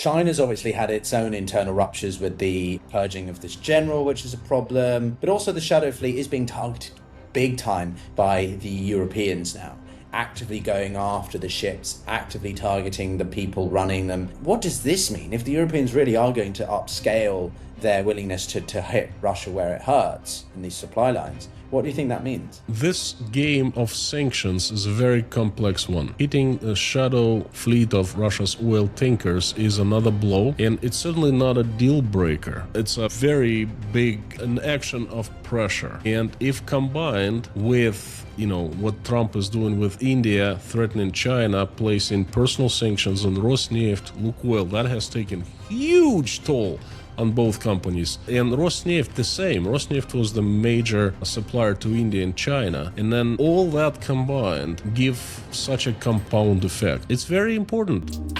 China's obviously had its own internal ruptures with the purging of this general, which is a problem, but also the shadow fleet is being targeted big time by the Europeans now, actively going after the ships, actively targeting the people running them. What does this mean? If the Europeans really are going to upscale their willingness to hit Russia where it hurts in these supply lines, what do you think that means? This game of sanctions is a very complex one. Hitting a shadow fleet of Russia's oil tankers is another blow, and it's certainly not a deal breaker. It's a very big an action of pressure. And if combined with, what Trump is doing with India, threatening China, placing personal sanctions on Rosneft, Lukoil, that has taken huge toll on both companies. And Rosneft the same. Rosneft was the major supplier to India and China. And then all that combined give such a compound effect. It's very important.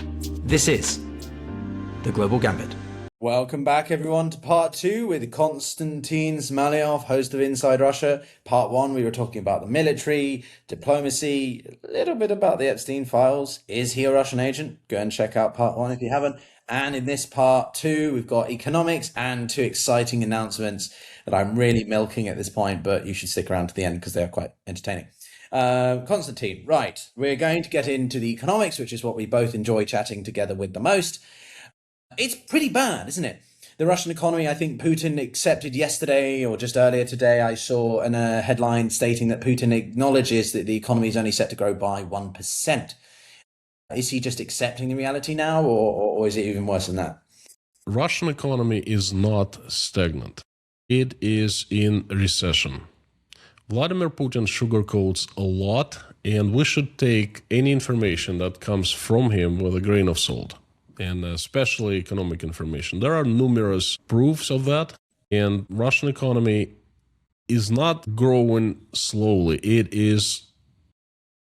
This is The Global Gambit. Welcome back, everyone, to part 2 with Konstantin Samoilov, host of Inside Russia. Part 1, we were talking about the military, diplomacy, a little bit about the Epstein files. Is he a Russian agent? Go and check out part 1 if you haven't. And in this part 2, we've got economics and 2 exciting announcements that I'm really milking at this point, but you should stick around to the end because they're quite entertaining. Konstantin, right, we're going to get into the economics, which is what we both enjoy chatting together with the most. It's pretty bad, isn't it? The Russian economy, I think Putin accepted yesterday or just earlier today, I saw a headline stating that Putin acknowledges that the economy is only set to grow by 1%. Is he just accepting the reality now, or is it even worse than that? Russian economy is not stagnant. It is in recession. Vladimir Putin sugarcoats a lot, and we should take any information that comes from him with a grain of salt, and especially economic information. There are numerous proofs of that, and Russian economy is not growing slowly. It is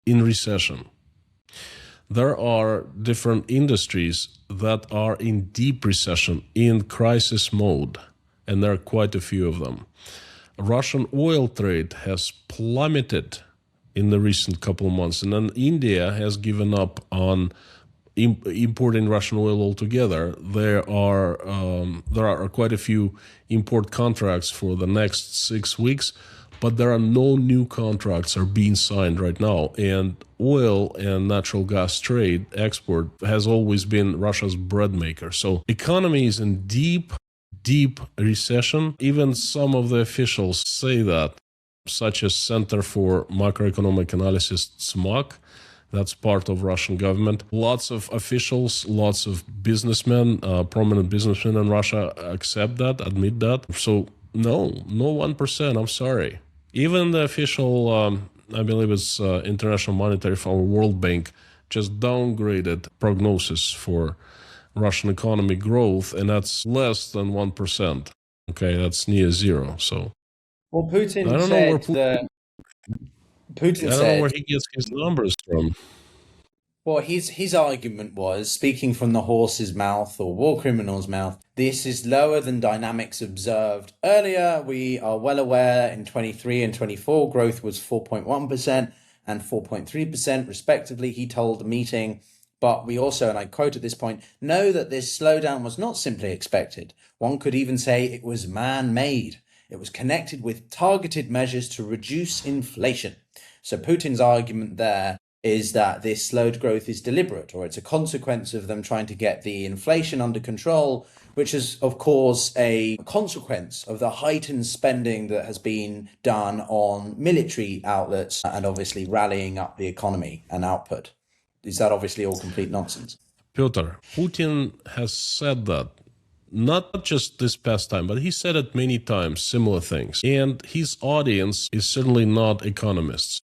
in recession. There are different industries that are in deep recession, in crisis mode, and there are quite a few of them. Russian oil trade has plummeted in the recent couple of months, and then India has given up on importing Russian oil altogether. There are quite a few import contracts for the next 6 weeks, but there are no new contracts are being signed right now. And oil and natural gas trade export has always been Russia's bread maker. So economy is in deep recession. Even some of the officials say that, such as Center for Macroeconomic Analysis, SMAC. That's part of Russian government. Lots of officials, lots of businessmen, prominent businessmen in Russia accept that, admit that. So no 1%, I'm sorry. Even the official, I believe it's International Monetary Fund, World Bank, just downgraded prognosis for Russian economy growth, and that's less than 1%. Okay, that's near zero. So, well, Putin I don't said know where Putin, Putin I don't said, know where he gets his numbers from. well, his argument was, speaking from the horse's mouth or war criminal's mouth, this is lower than dynamics observed earlier. We are well aware in 23 and 24, growth was 4.1% and 4.3% respectively, he told the meeting. But we also, and I quote at this point, know that this slowdown was not simply expected. One could even say it was man-made. It was connected with targeted measures to reduce inflation. So Putin's argument there is that this slowed growth is deliberate, or it's a consequence of them trying to get the inflation under control, which is, of course, a consequence of the heightened spending that has been done on military outlets and obviously rallying up the economy and output. Is that obviously all complete nonsense? Pyotr, Putin has said that, not just this past time, but he said it many times, similar things. And his audience is certainly not economists.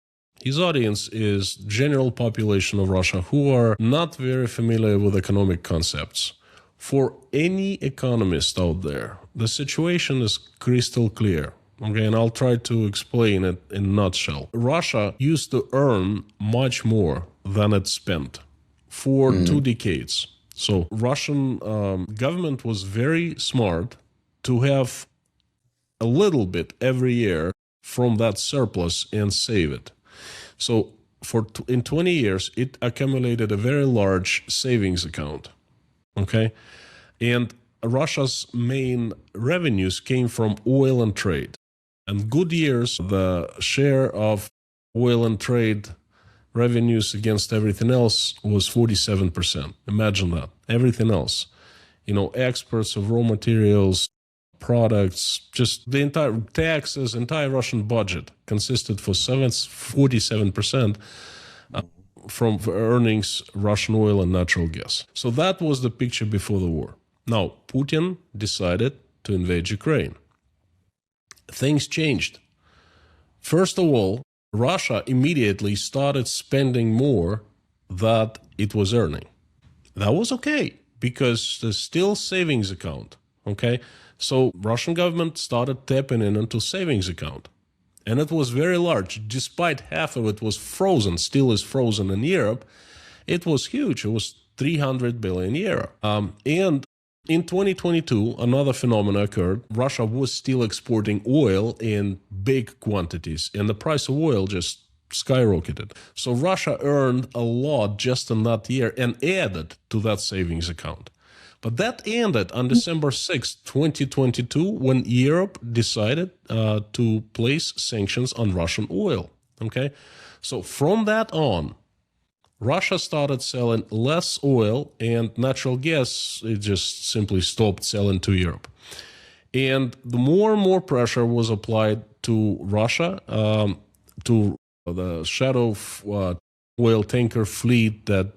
His audience is general population of Russia who are not very familiar with economic concepts. For any economist out there, the situation is crystal clear. Okay, and I'll try to explain it in a nutshell. Russia used to earn much more than it spent for 2 decades. So Russian government was very smart to have a little bit every year from that surplus and save it. So in 20 years, it accumulated a very large savings account. Okay. And Russia's main revenues came from oil and trade. And good years, the share of oil and trade revenues against everything else was 47%. Imagine that. Everything else, exports of raw materials, products, just the entire taxes, entire Russian budget consisted for 47% from earnings, Russian oil and natural gas. So that was the picture before the war. Now, Putin decided to invade Ukraine. Things changed. First of all, Russia immediately started spending more than it was earning. That was okay, because there's still savings account, okay? So Russian government started tapping into savings account. And it was very large. Despite half of it was frozen, still is frozen in Europe, it was huge. It was 300 billion euro. And in 2022, another phenomenon occurred. Russia was still exporting oil in big quantities, and the price of oil just skyrocketed. So Russia earned a lot just in that year and added to that savings account. But that ended on December 6, 2022, when Europe decided to place sanctions on Russian oil. Okay, so from that on, Russia started selling less oil, and natural gas, it just simply stopped selling to Europe. And the more and more pressure was applied to Russia, to the shadow oil tanker fleet that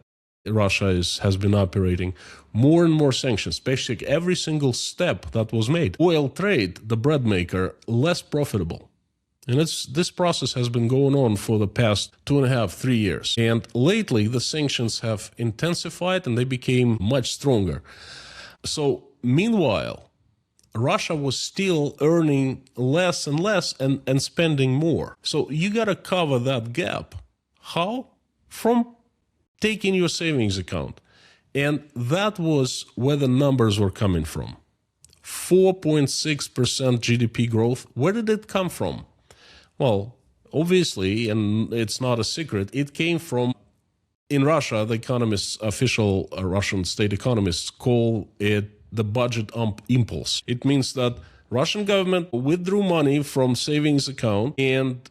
Russia has been operating, more and more sanctions, basically every single step that was made. Oil trade, the bread maker, less profitable. And this process has been going on for the past 2.5, 3 years. And lately, the sanctions have intensified and they became much stronger. So meanwhile, Russia was still earning less and less and spending more. So you got to cover that gap. How? From taking your savings account. And that was where the numbers were coming from. 4.6% GDP growth. Where did it come from? Well, obviously, and it's not a secret, it came from, in Russia, the economists, official Russian state economists call it the budget impulse. It means that Russian government withdrew money from savings account and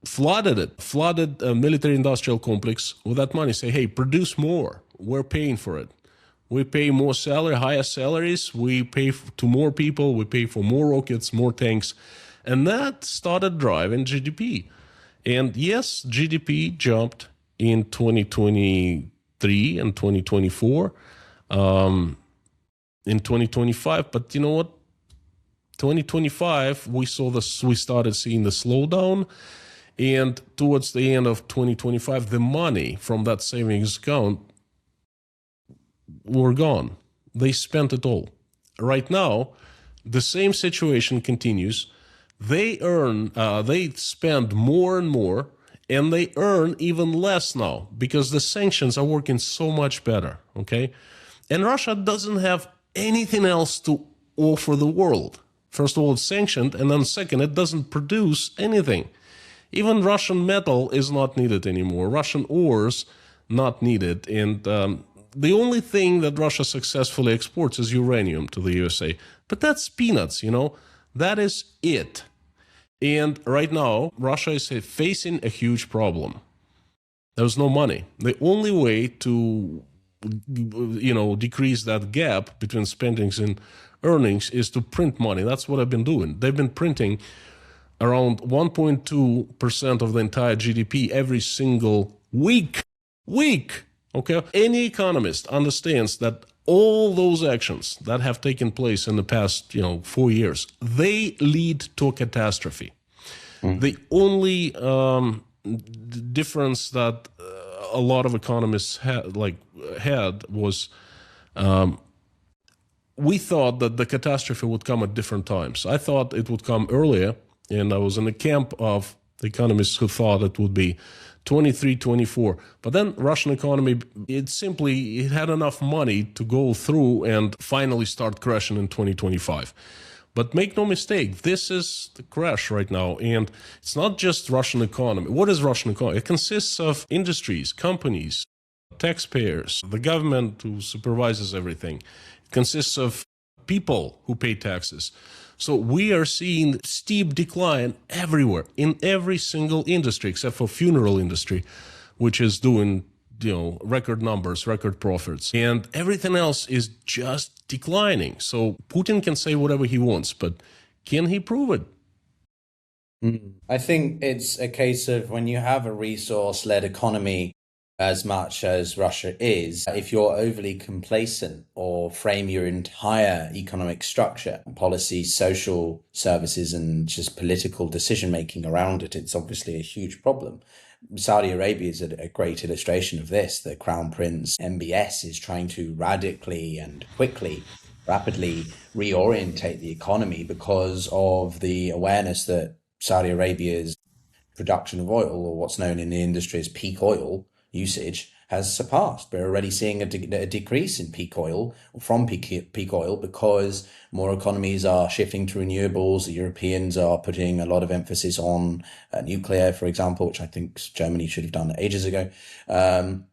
flooded a military-industrial complex with that money. Say, hey, produce more. We're paying for it. We pay more salary, higher salaries. We pay to more people. We pay for more rockets, more tanks. And that started driving GDP. And yes, GDP jumped in 2023 and 2024, in 2025. But you know what? 2025, we started seeing the slowdown. And towards the end of 2025, the money from that savings account were gone. They spent it all. Right now, the same situation continues. They spend more and more, and they earn even less now because the sanctions are working so much better, okay? And Russia doesn't have anything else to offer the world. First of all, it's sanctioned, and then second, it doesn't produce anything. Even Russian metal is not needed anymore. Russian ores, not needed. And the only thing that Russia successfully exports is uranium to the USA. But that's peanuts, That is it. And right now, Russia is facing a huge problem. There's no money. The only way to, decrease that gap between spendings and earnings is to print money. That's what they've been doing. They've been printing around 1.2% of the entire GDP every single week. Okay? Any economist understands that all those actions that have taken place in the past, 4 years, they lead to a catastrophe. The only difference that a lot of economists had was we thought that the catastrophe would come at different times. I thought it would come earlier, and I was in the camp of the economists who thought it would be 23, 24. But then Russian economy, it had enough money to go through and finally start crashing in 2025. But make no mistake, this is the crash right now. And it's not just Russian economy. What is Russian economy? It consists of industries, companies, taxpayers, the government who supervises everything. It consists of people who pay taxes. So we are seeing steep decline everywhere, in every single industry, except for funeral industry, which is doing record numbers, record profits, and everything else is just declining. So Putin can say whatever he wants, but can he prove it? I think it's a case of when you have a resource-led economy as much as Russia is, if you're overly complacent or frame your entire economic structure, policies, social services, and just political decision-making around it, it's obviously a huge problem. Saudi Arabia is a great illustration of this. The Crown Prince MBS is trying to radically and rapidly reorientate the economy because of the awareness that Saudi Arabia's production of oil, or what's known in the industry as peak oil usage, has surpassed. We're already seeing a decrease in peak oil, from peak oil, because more economies are shifting to renewables. The Europeans are putting a lot of emphasis on nuclear, for example, which I think Germany should have done ages ago. And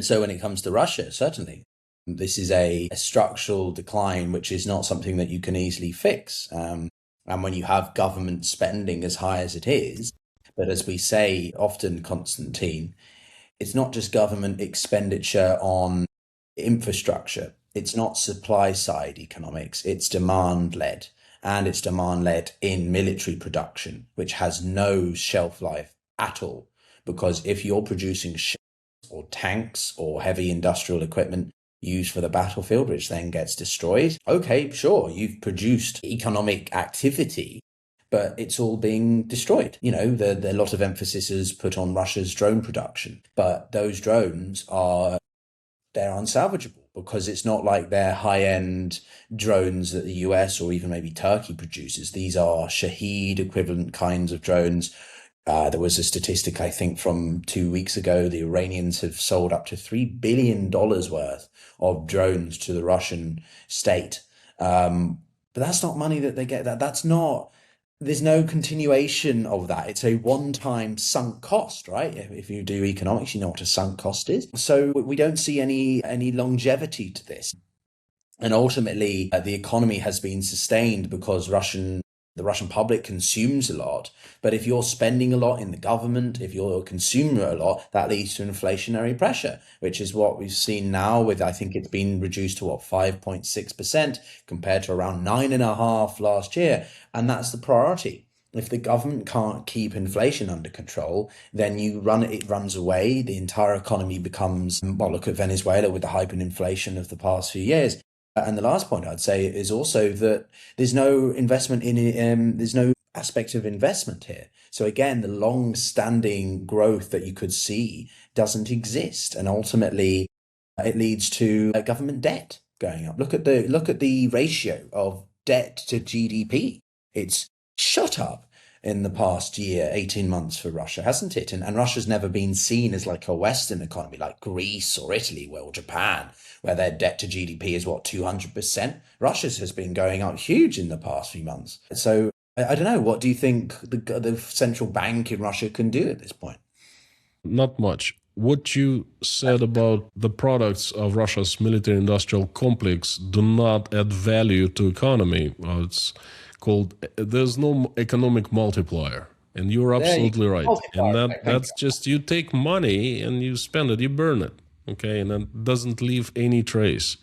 so when it comes to Russia, certainly, this is a structural decline, which is not something that you can easily fix. And when you have government spending as high as it is, but as we say often, Konstantin, it's not just government expenditure on infrastructure. It's not supply side economics. It's demand led, and it's demand led in military production, which has no shelf life at all. Because if you're producing ships or tanks or heavy industrial equipment used for the battlefield, which then gets destroyed, okay, sure, you've produced economic activity, but it's all being destroyed. The lot of emphasis is put on Russia's drone production, but those drones they're unsalvageable, because it's not like they're high-end drones that the US or even maybe Turkey produces. These are Shahed equivalent kinds of drones. There was a statistic, I think, from 2 weeks ago. The Iranians have sold up to $3 billion worth of drones to the Russian state. But that's not money that they get. There's no continuation of that. It's a one-time sunk cost, right? If you do economics, you know what a sunk cost is. So we don't see any longevity to this. And ultimately, the economy has been sustained because the Russian public consumes a lot. But if you're spending a lot in the government, if you're a consumer a lot, that leads to inflationary pressure, which is what we've seen now with, I think it's been reduced to 5.6% compared to around 9.5% last year. And that's the priority. If the government can't keep inflation under control, then it runs away. The entire economy becomes, look at Venezuela with the hyperinflation of the past few years. And the last point I'd say is also that there's no investment there's no aspect of investment here. So again, the long-standing growth that you could see doesn't exist. And ultimately, it leads to government debt going up. Look at the ratio of debt to GDP. It's shot up in the past year, 18 months for Russia, hasn't it? And Russia's never been seen as like a Western economy like Greece or Italy, or Japan, where their debt to GDP is 200%. Russia's has been going up huge in the past few months. So I don't know, what do you think the central bank in Russia can do at this point? Not much. What you said about the products of Russia's military-industrial complex do not add value to economy. It's called, there's no economic multiplier. And you're absolutely right. And that's just, you take money and you spend it, you burn it. Okay, and it doesn't leave any trace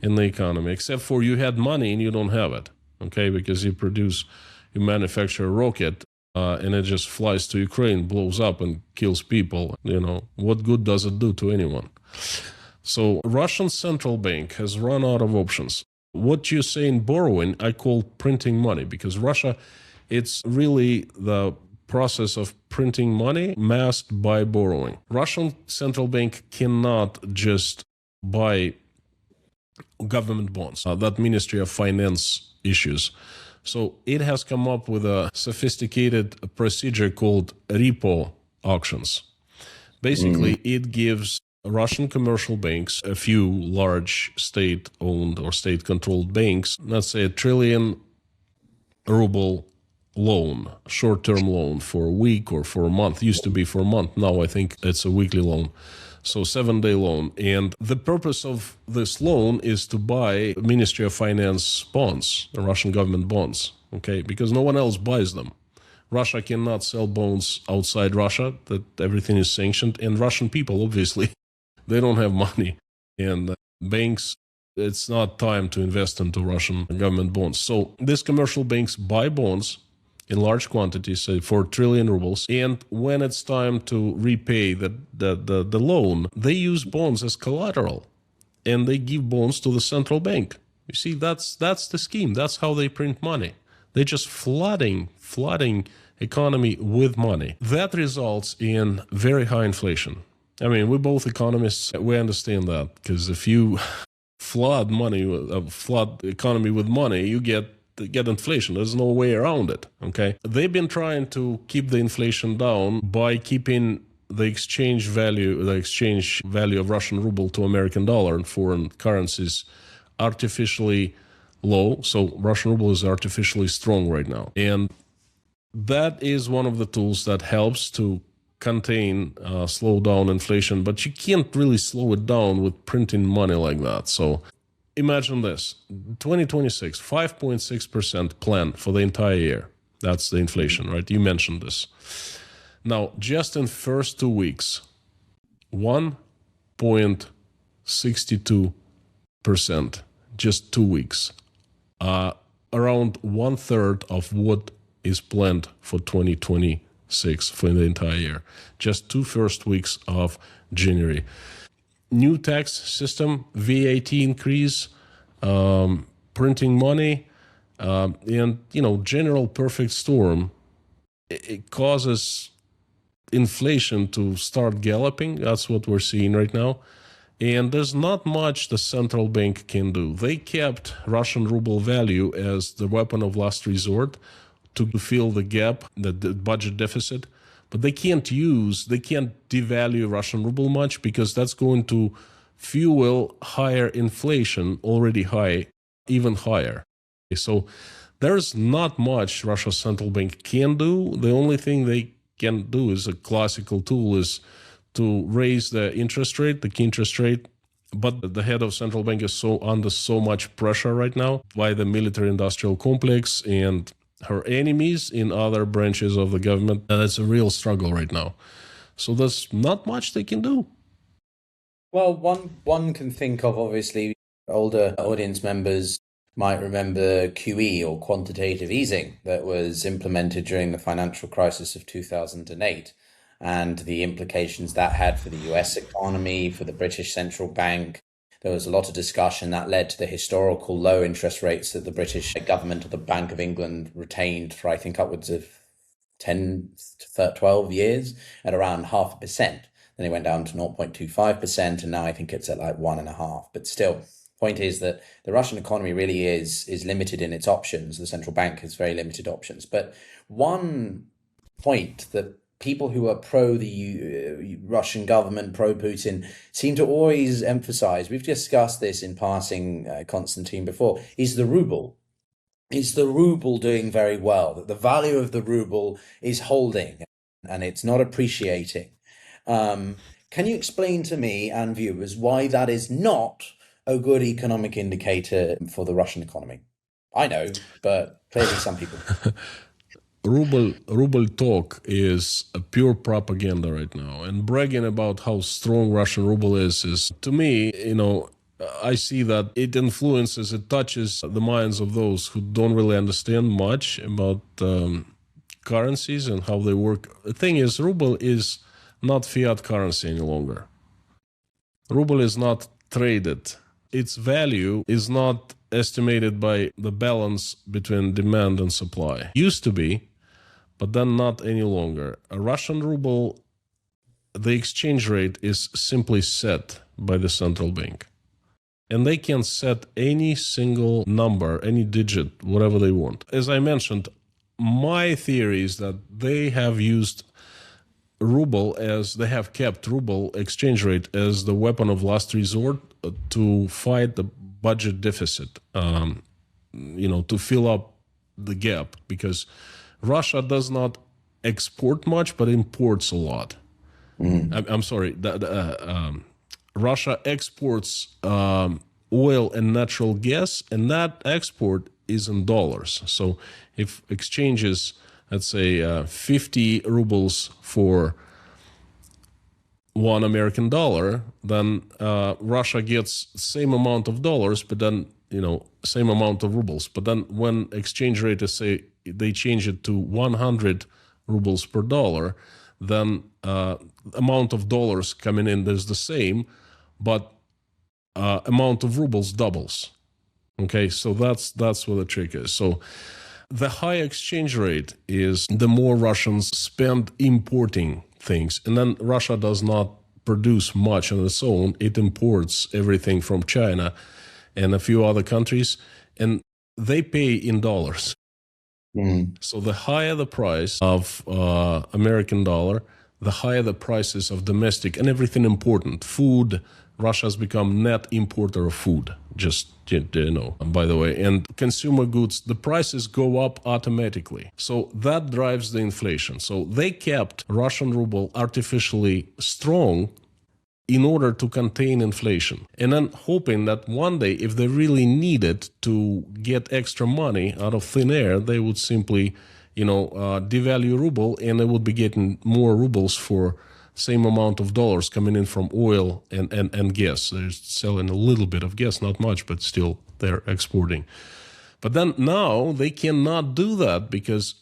in the economy, except for you had money and you don't have it. Okay, because you manufacture a rocket and it just flies to Ukraine, blows up and kills people. What good does it do to anyone? So Russian central bank has run out of options. What you say in borrowing, I call printing money, because Russia, it's really the process of printing money masked by borrowing. Russian central bank cannot just buy government bonds. That Ministry of Finance issues. So it has come up with a sophisticated procedure called repo auctions. Basically, it gives Russian commercial banks, a few large state-owned or state-controlled banks, let's say $1 trillion ruble loan, short-term loan for a week or for a month. Used to be for a month. Now I think it's a weekly loan. So 7-day loan. And the purpose of this loan is to buy Ministry of Finance bonds, the Russian government bonds, okay? Because no one else buys them. Russia cannot sell bonds outside Russia, that everything is sanctioned. And Russian people, obviously, they don't have money. And banks, it's not time to invest into Russian government bonds. So these commercial banks buy bonds in large quantities, say 4 trillion rubles. And when it's time to repay the loan, they use bonds as collateral. And they give bonds to the central bank. You see, that's the scheme. That's how they print money. They're just flooding economy with money. That results in very high inflation. I mean, we're both economists. We understand that, because if you flood economy with money, you get inflation. There's no way around it. Okay, they've been trying to keep the inflation down by keeping the exchange value of Russian ruble to American dollar and foreign currencies artificially low. So Russian ruble is artificially strong right now, and that is one of the tools that helps to contain, slow down inflation, but you can't really slow it down with printing money like that. So imagine this, 2026, 5.6% plan for the entire year. That's the inflation, right? You mentioned this. Now, just in first 2 weeks, 1.62%, just 2 weeks, around 1/3 of what is planned for 2026 for the entire year. Just 2 first weeks of January. New tax system, VAT increase, printing money, and general perfect storm. It causes inflation to start galloping. That's what we're seeing right now. And there's not much the central bank can do. They kept Russian ruble value as the weapon of last resort to fill the gap, the budget deficit. But they can't devalue Russian ruble much, because that's going to fuel higher inflation, already high, even higher. So there's not much Russia's central bank can do. The only thing they can do is a classical tool is to raise the interest rate, the key interest rate. But the head of central bank is under so much pressure right now by the military-industrial complex and her enemies in other branches of the government. And it's a real struggle right now. So there's not much they can do. Well, one can think of, obviously, older audience members might remember QE, or quantitative easing, that was implemented during the financial crisis of 2008, and the implications that had for the US economy, for the British central bank. There was a lot of discussion that led to the historical low interest rates that the British government or the Bank of England retained for, I think, upwards of 10 to 12 years at around 0.5%. Then it went down to 0.25%, and now I think it's at like 1.5%. But still, point is that the Russian economy really is limited in its options. The central bank has very limited options. But one point that people who are pro the Russian government, pro Putin, seem to always emphasize, we've discussed this in passing, Konstantin, before, is the ruble. Is the ruble doing very well? That the value of the ruble is holding and it's not appreciating. Can you explain to me and viewers why that is not a good economic indicator for the Russian economy? I know, but clearly some people. Ruble talk is a pure propaganda right now, and bragging about how strong Russian ruble is to me, I see that it touches the minds of those who don't really understand much about currencies and how they work. The thing is, ruble is not fiat currency any longer. Ruble is not traded. Its value is not estimated by the balance between demand and supply. Used to be, but then not any longer. A Russian ruble, the exchange rate is simply set by the central bank. And they can set any single number, any digit, whatever they want. As I mentioned, my theory is that they have kept ruble exchange rate as the weapon of last resort to fight the budget deficit, to fill up the gap, because Russia does not export much, but imports a lot. I'm sorry, Russia exports oil and natural gas, and that export is in dollars. So if exchanges, let's say 50 rubles for $1 American, then Russia gets same amount of dollars, but then, same amount of rubles. But then when exchange rate is, say, they change it to 100 rubles per dollar, then amount of dollars coming in is the same, but amount of rubles doubles. Okay, so that's what the trick is. So the high exchange rate is the more Russians spend importing things, and then Russia does not produce much on its own. It imports everything from China and a few other countries, and they pay in dollars. So the higher the price of American dollar, the higher the prices of domestic and everything important. Food, Russia has become net importer of food, just, by the way. And consumer goods, the prices go up automatically. So that drives the inflation. So they kept Russian ruble artificially strong in order to contain inflation. And then hoping that one day, if they really needed to get extra money out of thin air, they would simply, devalue ruble, and they would be getting more rubles for same amount of dollars coming in from oil and gas. They're selling a little bit of gas, not much, but still they're exporting. But then now they cannot do that because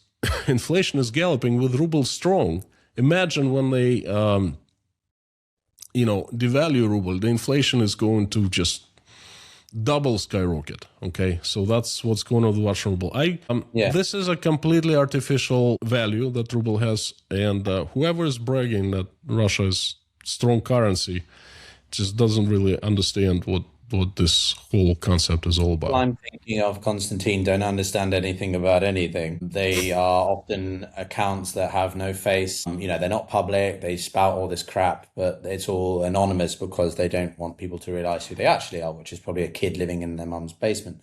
inflation is galloping with ruble strong. Imagine when they devalue ruble, the inflation is going to just double skyrocket. Okay, so that's what's going on with Russian ruble. This is a completely artificial value that ruble has, and whoever is bragging that Russia is strong currency just doesn't really understand what this whole concept is all about. I'm thinking of Konstantin don't understand anything about anything. They are often accounts that have no face. They're not public. They spout all this crap, but it's all anonymous because they don't want people to realize who they actually are, which is probably a kid living in their mum's basement.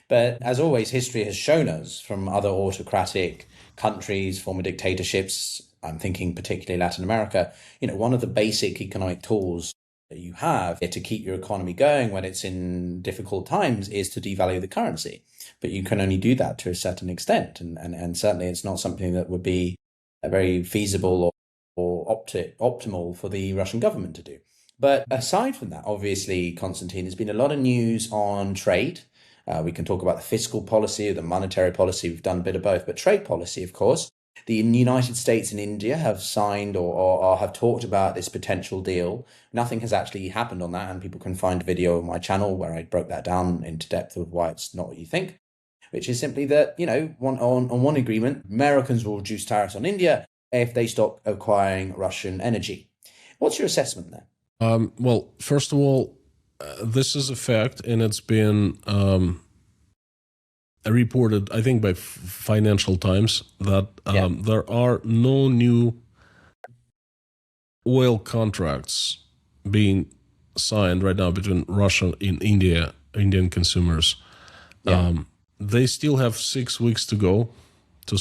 But as always, history has shown us from other autocratic countries, former dictatorships, I'm thinking particularly Latin America, one of the basic economic tools you have to keep your economy going when it's in difficult times is to devalue the currency. But you can only do that to a certain extent. And certainly it's not something that would be very feasible or optimal for the Russian government to do. But aside from that, obviously, Konstantin, there's been a lot of news on trade. We can talk about the fiscal policy or the monetary policy. We've done a bit of both, but trade policy, of course. The United States and India have signed or have talked about this potential deal. Nothing has actually happened on that, and people can find a video on my channel where I broke that down into depth of why it's not what you think, which is simply that, on one agreement, Americans will reduce tariffs on India if they stop acquiring Russian energy. What's your assessment there? Well, first of all, this is a fact, and it's been reported, I think, by Financial Times that there are no new oil contracts being signed right now between Russia and Indian consumers. They still have 6 weeks to go to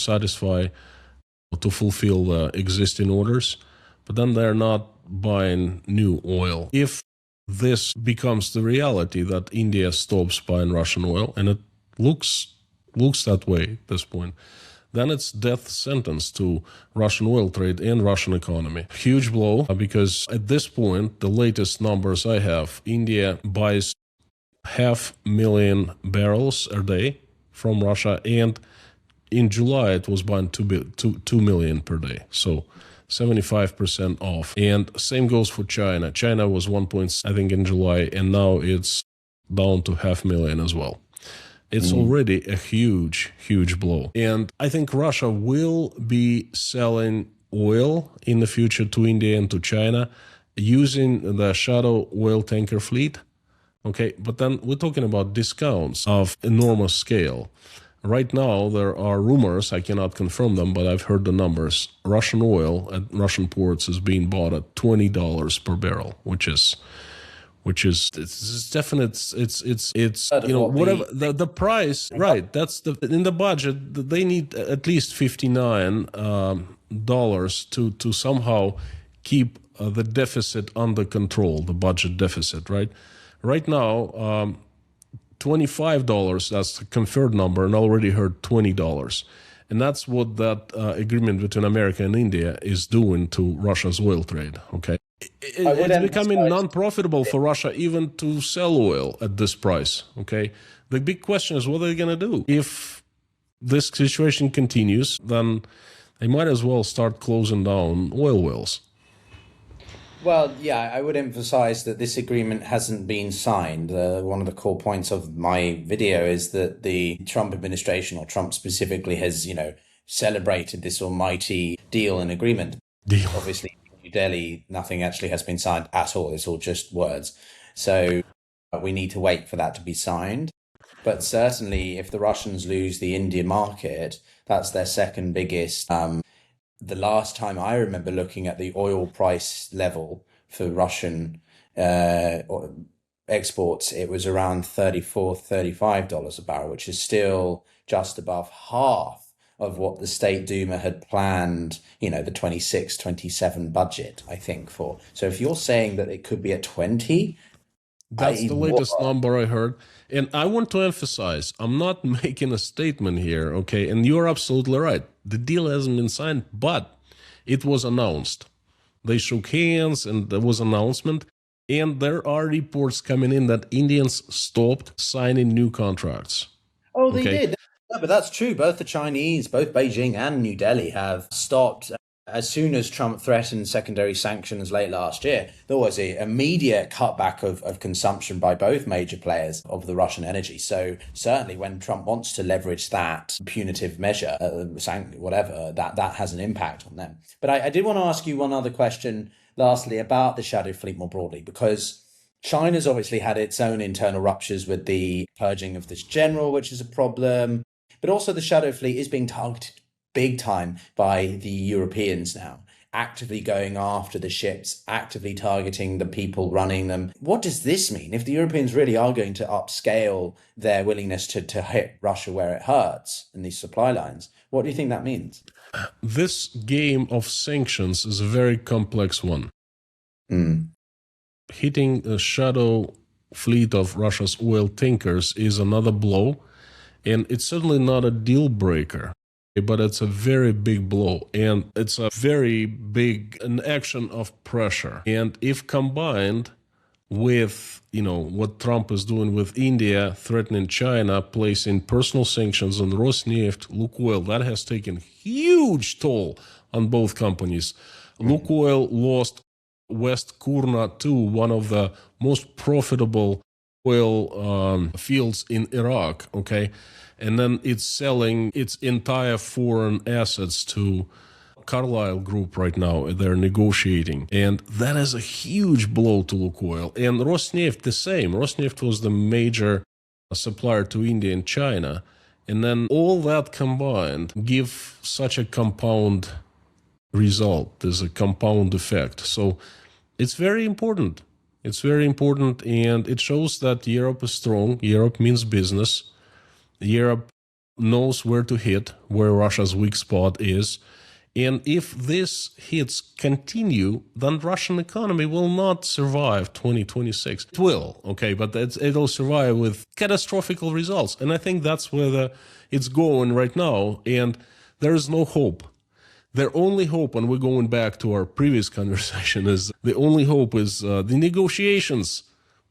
fulfill the existing orders, but then they're not buying new oil. If this becomes the reality that India stops buying Russian oil, and it looks that way at this point, then it's death sentence to Russian oil trade and Russian economy. Huge blow, because at this point, the latest numbers I have, India buys 500,000 barrels a day from Russia, and in July it was buying 2 million per day. So 75% off. And same goes for China. China was 1 point, I think, in July, and now it's down to 500,000 as well. It's already a huge, huge blow. And I think Russia will be selling oil in the future to India and to China using the shadow oil tanker fleet. Okay, but then we're talking about discounts of enormous scale. Right now, there are rumors, I cannot confirm them, but I've heard the numbers. Russian oil at Russian ports is being bought at $20 per barrel, which is it's definite. It's whatever the price, right? That's in the budget. They need at least $59 to somehow keep the deficit under control, the budget deficit, right? Right now, $25, that's the confirmed number, and I already heard $20. And that's what that agreement between America and India is doing to Russia's oil trade, okay? It's becoming non-profitable for Russia even to sell oil at this price, okay? The big question is what are they going to do? If this situation continues, then they might as well start closing down oil wells. Well, yeah, I would emphasize that this agreement hasn't been signed. One of the core points of my video is that the Trump administration, or Trump specifically, has, celebrated this almighty deal and agreement. Obviously, in New Delhi, nothing actually has been signed at all. It's all just words. So we need to wait for that to be signed. But certainly, if the Russians lose the India market, that's their second biggest. The last time I remember looking at the oil price level for Russian exports, it was around $34, $35 a barrel, which is still just above half of what the State Duma had planned, the 26, 27 budget, I think, for. So if you're saying that it could be at 20, that's the latest number I heard. And I want to emphasize, I'm not making a statement here, okay? And you're absolutely right. The deal hasn't been signed, but it was announced. They shook hands and there was an announcement. And there are reports coming in that Indians stopped signing new contracts. Oh, they did. No, but that's true. Both the Chinese, both Beijing and New Delhi have stopped. As soon as Trump threatened secondary sanctions late last year, there was an immediate cutback of consumption by both major players of the Russian energy. So certainly when Trump wants to leverage that punitive measure, whatever, that has an impact on them. But I did want to ask you one other question, lastly, about the shadow fleet more broadly, because China's obviously had its own internal ruptures with the purging of this general, which is a problem. But also the shadow fleet is being targeted big time by the Europeans now, actively going after the ships, actively targeting the people running them. What does this mean? If the Europeans really are going to upscale their willingness to hit Russia where it hurts in these supply lines, what do you think that means? This game of sanctions is a very complex one. Hitting a shadow fleet of Russia's oil tankers is another blow, and it's certainly not a deal breaker. But it's a very big blow, and it's a very big an action of pressure. And if combined with, what Trump is doing with India, threatening China, placing personal sanctions on Rosneft, Lukoil, that has taken huge toll on both companies. Lukoil lost West Kurna too, one of the most profitable oil fields in Iraq, okay? And then it's selling its entire foreign assets to Carlyle Group right now. They're negotiating. And that is a huge blow to Lukoil. And Rosneft, the same. Rosneft was the major supplier to India and China. And then all that combined give such a compound result. There's a compound effect. So it's very important. It's very important. And it shows that Europe is strong. Europe means business. Europe knows where to hit, where Russia's weak spot is. And if these hits continue, then Russian economy will not survive 2026. It will, okay, but it'll survive with catastrophic results. And I think that's where it's going right now. And there is no hope. Their only hope, and we're going back to our previous conversation, is the only hope is the negotiations.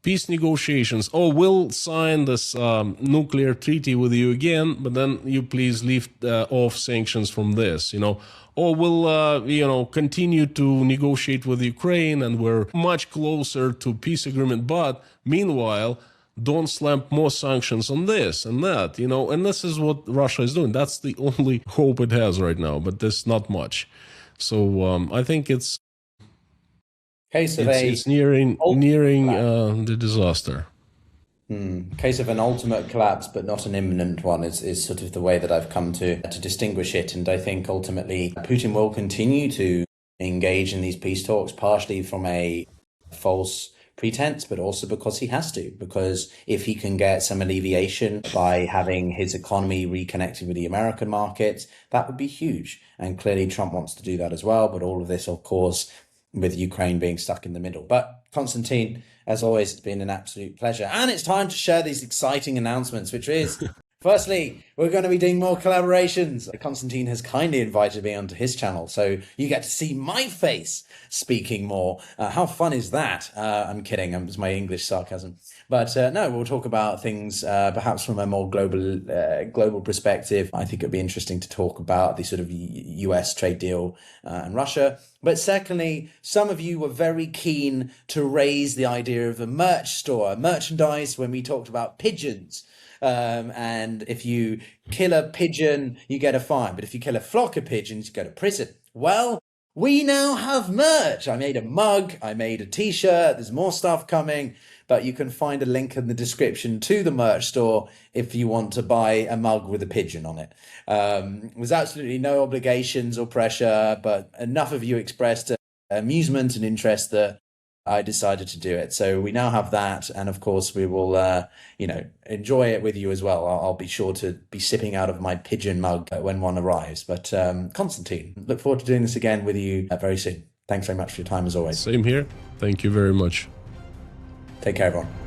Peace negotiations. Oh, we'll sign this nuclear treaty with you again, but then you please lift off sanctions from this, Or we'll, continue to negotiate with Ukraine and we're much closer to peace agreement. But meanwhile, don't slap more sanctions on this and that, And this is what Russia is doing. That's the only hope it has right now, but there's not much. So I think it's nearing the disaster. Case of an ultimate collapse, but not an imminent one, is sort of the way that I've come to distinguish it. And I think ultimately Putin will continue to engage in these peace talks, partially from a false pretense, but also because he has to. Because if he can get some alleviation by having his economy reconnected with the American markets, that would be huge. And clearly Trump wants to do that as well. But all of this, of course, with Ukraine being stuck in the middle. But Konstantin, as always, it's been an absolute pleasure. And it's time to share these exciting announcements, which is, firstly, we're going to be doing more collaborations. Konstantin has kindly invited me onto his channel, so you get to see my face speaking more. How fun is that? I'm kidding. It's my English sarcasm. But no, we'll talk about things perhaps from a more global perspective. I think it'd be interesting to talk about the sort of US trade deal and Russia. But secondly, some of you were very keen to raise the idea of a merch store, merchandise, when we talked about pigeons. And if you kill a pigeon, you get a fine. But if you kill a flock of pigeons, you go to prison. Well, we now have merch. I made a mug. I made a t-shirt. There's more stuff coming. But you can find a link in the description to the merch store if you want to buy a mug with a pigeon on it. There's absolutely no obligations or pressure, but enough of you expressed amusement and interest that I decided to do it. So we now have that. And of course, we will, enjoy it with you as well. I'll be sure to be sipping out of my pigeon mug when one arrives. But Konstantin, look forward to doing this again with you very soon. Thanks very much for your time as always. Same here. Thank you very much. Take care, everyone.